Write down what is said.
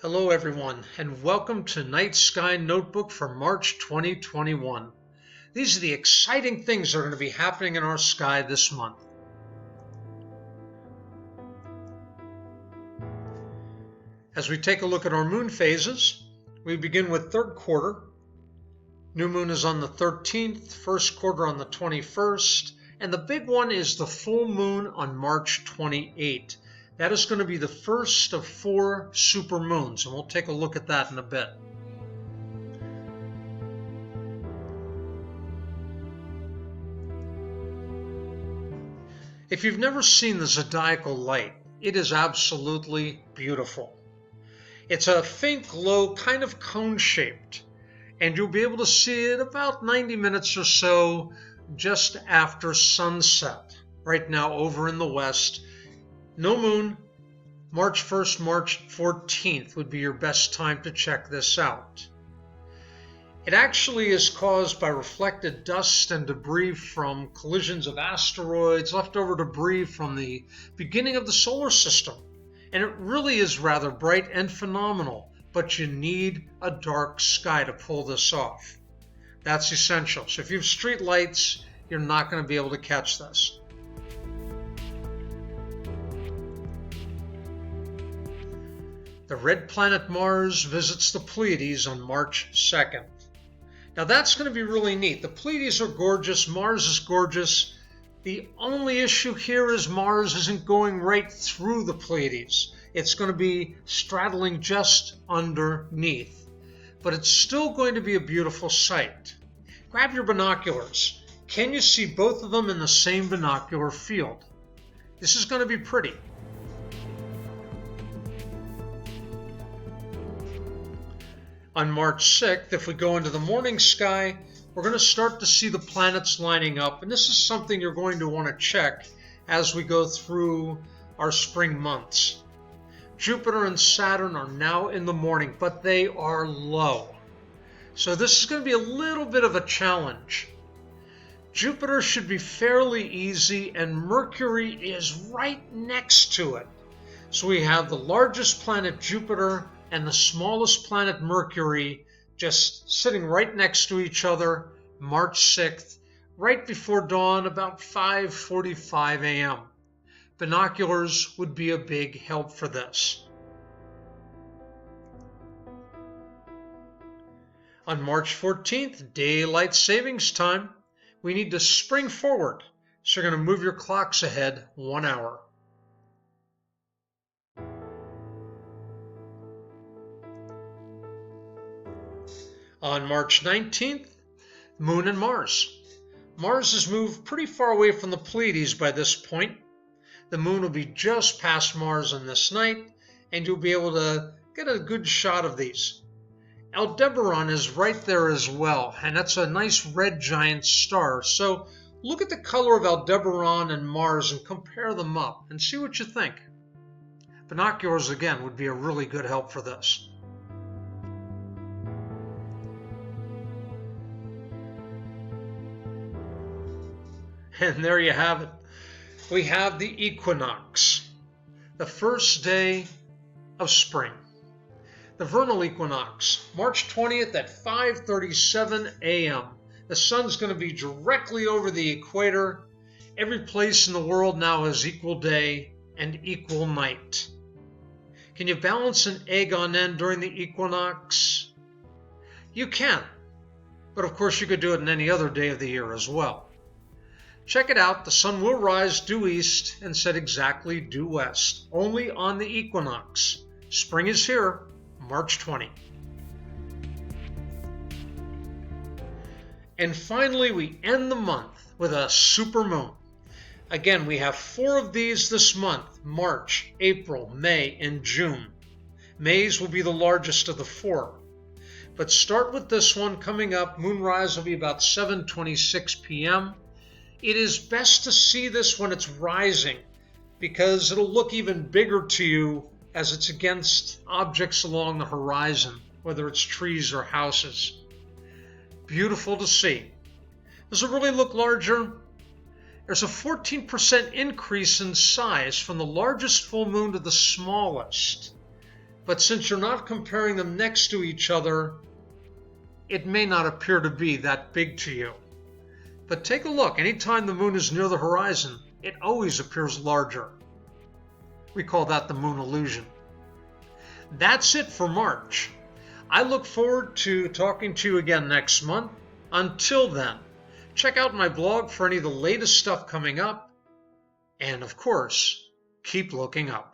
Hello everyone, and welcome to Night Sky Notebook for March 2021. These are the exciting things that are going to be happening in our sky this month. As we take a look at our moon phases, we begin with third quarter. New moon is on the 13th, first quarter on the 21st, and the big one is the full moon on March 28th. That is going to be the first of 4 super moons, and we'll take a look at that in a bit. If you've never seen the zodiacal light, it is absolutely beautiful. It's a faint glow, kind of cone-shaped, and you'll be able to see it about 90 minutes or so just after sunset. Right now over in the west, no moon, March 1st, March 14th would be your best time to check this out. It actually is caused by reflected dust and debris from collisions of asteroids, leftover debris from the beginning of the solar system. And it really is rather bright and phenomenal, but you need a dark sky to pull this off. That's essential. So if you have street lights, you're not going to be able to catch this. The red planet Mars visits the Pleiades on March 2nd. Now that's going to be really neat. The Pleiades are gorgeous, Mars is gorgeous. The only issue here is Mars isn't going right through the Pleiades. It's going to be straddling just underneath. But it's still going to be a beautiful sight. Grab your binoculars. Can you see both of them in the same binocular field? This is going to be pretty. On March 6th, if we go into the morning sky, we're going to start to see the planets lining up. And this is something you're going to want to check as we go through our spring months. Jupiter and Saturn are now in the morning, but they are low. So this is going to be a little bit of a challenge. Jupiter should be fairly easy, and Mercury is right next to it. So we have the largest planet, Jupiter, and the smallest planet, Mercury, just sitting right next to each other, March 6th, right before dawn, about 5:45 a.m. Binoculars would be a big help for this. On March 14th, daylight savings time, we need to spring forward, so you're going to move your clocks ahead 1 hour. On March 19th, Moon and Mars. Mars has moved pretty far away from the Pleiades by this point. The Moon will be just past Mars on this night, and you'll be able to get a good shot of these. Aldebaran is right there as well, and that's a nice red giant star. So look at the color of Aldebaran and Mars and compare them up and see what you think. Binoculars, again, would be a really good help for this. And there you have it. We have the equinox, the first day of spring. The vernal equinox, March 20th at 5:37 a.m. The sun's going to be directly over the equator. Every place in the world now has equal day and equal night. Can you balance an egg on end during the equinox? You can, but of course you could do it on any other day of the year as well. Check it out, the sun will rise due east and set exactly due west, only on the equinox. Spring is here, March 20. And finally, we end the month with a supermoon. Again, we have 4 of these this month, March, April, May, and June. May's will be the largest of the 4. But start with this one coming up. Moonrise will be about 7:26 p.m. It is best to see this when it's rising because it'll look even bigger to you as it's against objects along the horizon, whether it's trees or houses. Beautiful to see. Does it really look larger? There's a 14% increase in size from the largest full moon to the smallest. But since you're not comparing them next to each other, it may not appear to be that big to you. But take a look. Anytime the moon is near the horizon, it always appears larger. We call that the moon illusion. That's it for March. I look forward to talking to you again next month. Until then, check out my blog for any of the latest stuff coming up. And of course, keep looking up.